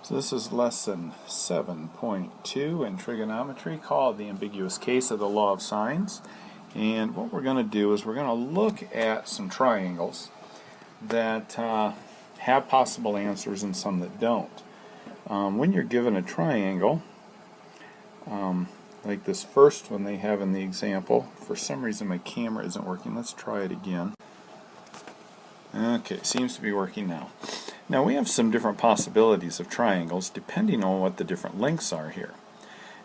So this is lesson 7.2 in trigonometry, called the ambiguous case of the law of sines. And what we're going to do is we're going to look at some triangles that have possible answers and some that don't. When you're given a triangle, like this first one they have in the example, for some reason my camera isn't working. Let's try it again. Okay, it seems to be working now. Now we have some different possibilities of triangles depending on what the different lengths are here.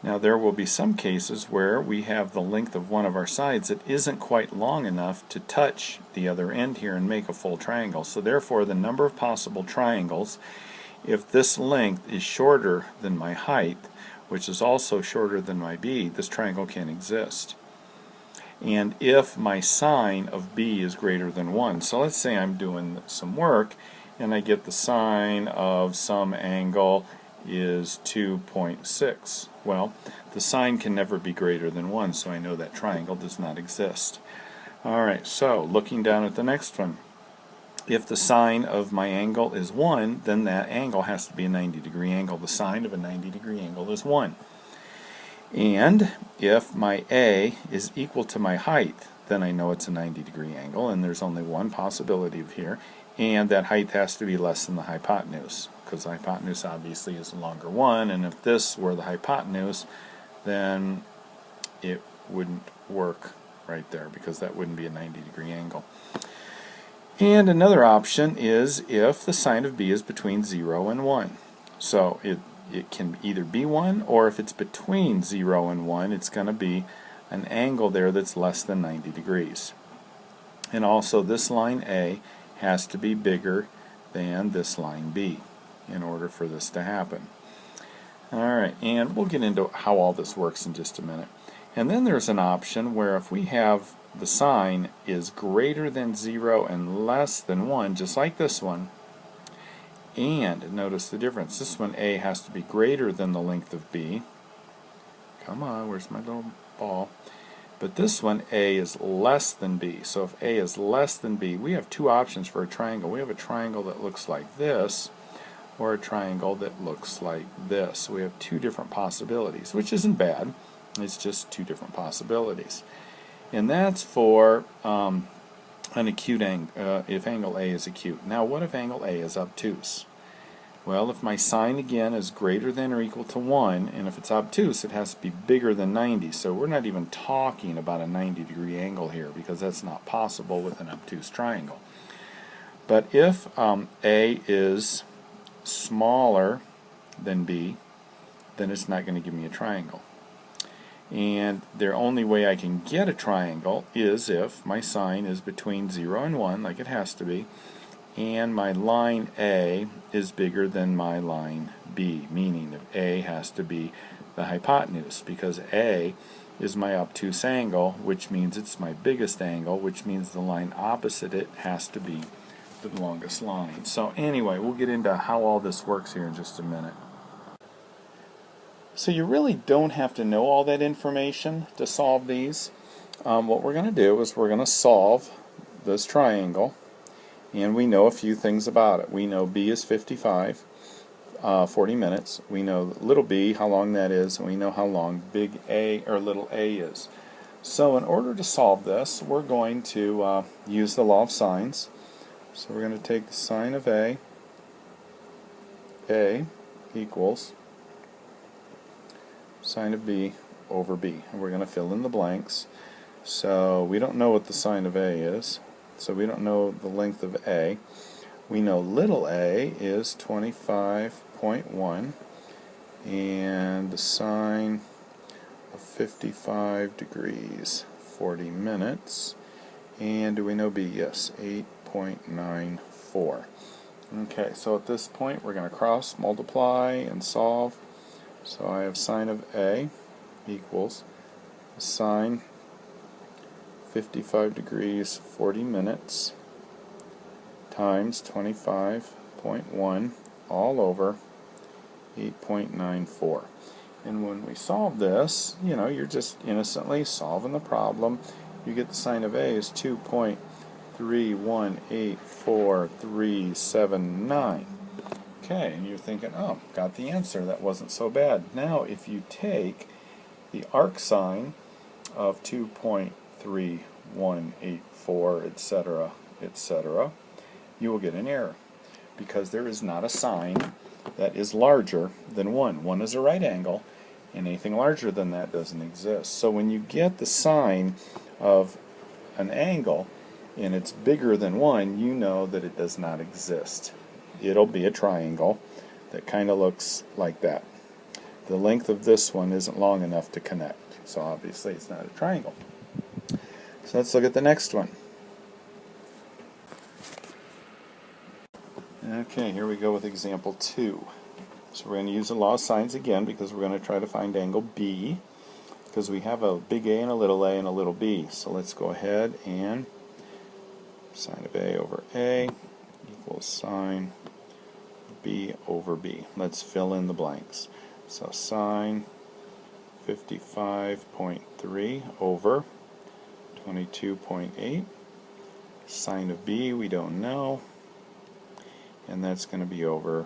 Now there will be some cases where we have the length of one of our sides that isn't quite long enough to touch the other end here and make a full triangle. So therefore the number of possible triangles, if this length is shorter than my height, which is also shorter than my b, this triangle can exist. And if my sine of b is greater than 1, so let's say I'm doing some work and I get the sine of some angle is 2.6. Well, the sine can never be greater than 1, so I know that triangle does not exist. Alright, so looking down at the next one, if the sine of my angle is 1, then that angle has to be a 90-degree angle. The sine of a 90-degree angle is 1. And if my A is equal to my height, then I know it's a 90-degree angle, and there's only one possibility of here, and that height has to be less than the hypotenuse, because the hypotenuse obviously is the longer one, and if this were the hypotenuse, then it wouldn't work right there, because that wouldn't be a 90-degree angle. And another option is if the sine of b is between 0 and 1. So it can either be 1, or if it's between 0 and 1, it's going to be an angle there that's less than 90 degrees. And also this line A has to be bigger than this line B in order for this to happen. Alright, and we'll get into how all this works in just a minute. And then there's an option where if we have the sine is greater than 0 and less than 1, just like this one, and notice the difference. This one, A, has to be greater than the length of B. Come on, where's my little ball? But this one, A, is less than B. So if A is less than B, we have two options for a triangle. We have a triangle that looks like this, or a triangle that looks like this. So we have two different possibilities, which isn't bad. It's just two different possibilities. And that's for an acute angle, if angle A is acute. Now what if angle A is obtuse? Well, if my sine again is greater than or equal to 1, and if it's obtuse it has to be bigger than 90, so we're not even talking about a 90-degree angle here, because that's not possible with an obtuse triangle. But if A is smaller than B, then it's not going to give me a triangle. And the only way I can get a triangle is if my sine is between 0 and 1, like it has to be, and my line A is bigger than my line B, meaning that A has to be the hypotenuse, because A is my obtuse angle, which means it's my biggest angle, which means the line opposite it has to be the longest line. So anyway, we'll get into how all this works here in just a minute. So you really don't have to know all that information to solve these. What we're going to do is we're going to solve this triangle, and we know a few things about it. We know B is 55, 40 minutes. We know little b, how long that is, and we know how long big A or little a is. So in order to solve this, we're going to use the law of sines. So we're going to take the sine of A equals sine of B over B, and we're going to fill in the blanks. So we don't know what the sine of A is, so we don't know the length of A. We know little a is 25.1, and the sine of 55 degrees, 40 minutes. And do we know B? Yes, 8.94. Okay, so at this point we're going to cross multiply and solve. So I have sine of A equals sine 55 degrees 40 minutes times 25.1 all over 8.94. And when we solve this, you know, you're just innocently solving the problem. You get the sine of A is 2.318439. Okay, and you're thinking, oh, got the answer. That wasn't so bad. Now, if you take the arc sine of 2.3184, etc., etc., you will get an error because there is not a sine that is larger than 1. 1 is a right angle, and anything larger than that doesn't exist. So when you get the sine of an angle and it's bigger than 1, you know that it does not exist. It'll be a triangle that kind of looks like that. The length of this one isn't long enough to connect, so obviously it's not a triangle. So let's look at the next one. Okay, here we go with example 2. So we're going to use the law of sines again because we're going to try to find angle B, because we have a big A and a little b. So let's go ahead and sine of A over A equals sine B over B. Let's fill in the blanks. So sine 55.3 over 22.8. Sine of B we don't know, and that's going to be over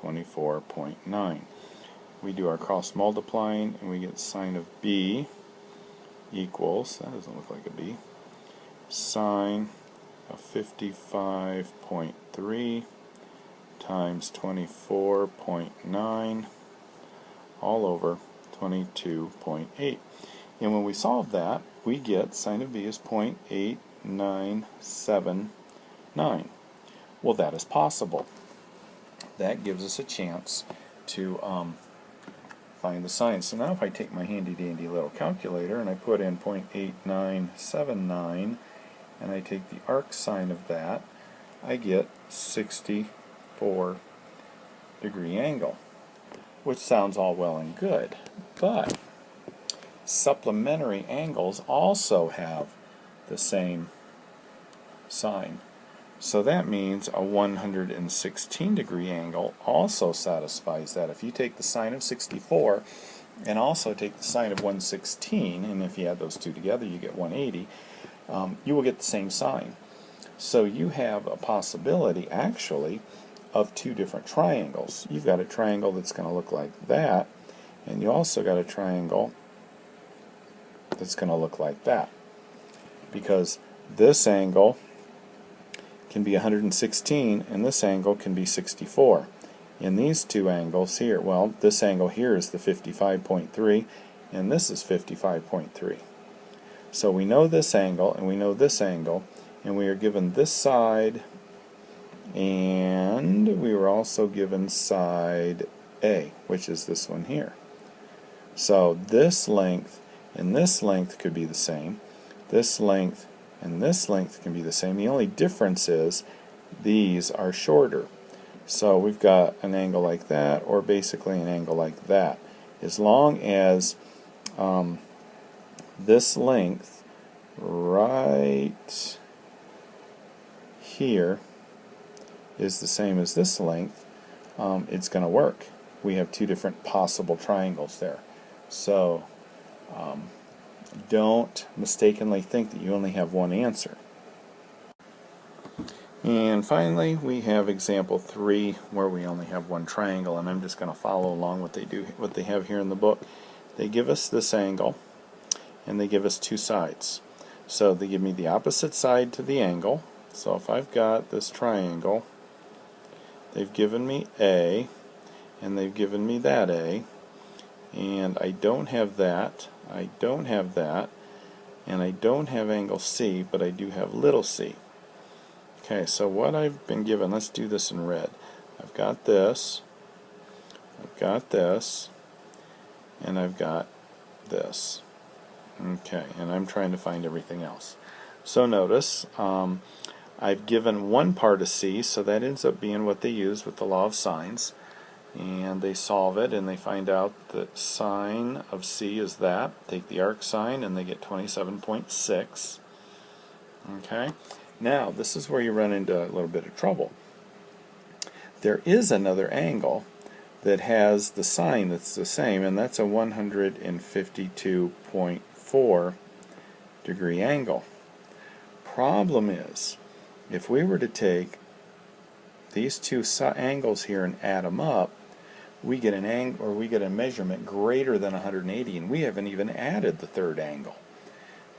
24.9. We do our cross multiplying and we get sine of B equals, that doesn't look like a B, sine of 55.3 times 24.9 all over 22.8. And when we solve that, we get sine of B is 0.8979. Well, that is possible. That gives us a chance to find the sine. So now if I take my handy-dandy little calculator and I put in 0.8979 and I take the arc sine of that, I get 64-degree angle, which sounds all well and good, but supplementary angles also have the same sine. So that means a 116-degree angle also satisfies that. If you take the sine of 64 and also take the sine of 116, and if you add those two together you get 180, you will get the same sine. So you have a possibility actually of two different triangles. You've got a triangle that's going to look like that, and you also got a triangle that's going to look like that, because this angle can be 116 and this angle can be 64. In these two angles here, well, this angle here is the 55.3 and this is 55.3. So we know this angle and we know this angle, and we are given this side, and we were also given side A, which is this one here. So this length and this length could be the same. This length and this length can be the same. The only difference is these are shorter. So we've got an angle like that, or basically an angle like that. As long as this length right here is the same as this length, it's going to work. We have two different possible triangles there. So don't mistakenly think that you only have one answer. And finally, we have example 3 where we only have one triangle, and I'm just going to follow along what they have here in the book. They give us this angle and they give us two sides. So they give me the opposite side to the angle. So if I've got this triangle, they've given me A and they've given me that A, and I don't have that, I don't have that, and I don't have angle C, but I do have little c. Okay, so what I've been given, let's do this in red. I've got this, I've got this, and I've got this. Okay, and I'm trying to find everything else. So notice, I've given one part of C, so that ends up being what they use with the law of sines. And they solve it and they find out that sine of C is that. Take the arc sine and they get 27.6. Okay, now this is where you run into a little bit of trouble. There is another angle that has the sine that's the same, and that's a 152.4 degree angle. Problem is, if we were to take these two angles here and add them up, we get an angle, or we get a measurement greater than 180, and we haven't even added the third angle.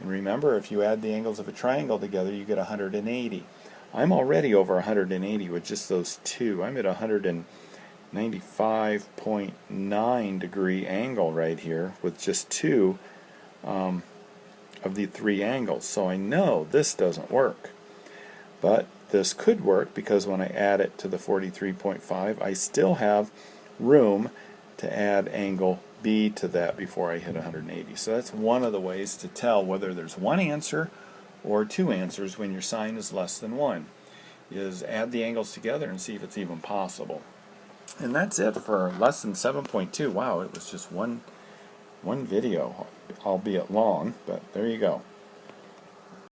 And remember, if you add the angles of a triangle together, you get 180. I'm already over 180 with just those two. I'm at 195.9 degree angle right here with just two of the three angles. So I know this doesn't work. But this could work, because when I add it to the 43.5, I still have room to add angle B to that before I hit 180. So that's one of the ways to tell whether there's one answer or two answers when your sign is less than 1, is add the angles together and see if it's even possible. And that's it for lesson 7.2. Wow, it was just one video, albeit long, but there you go.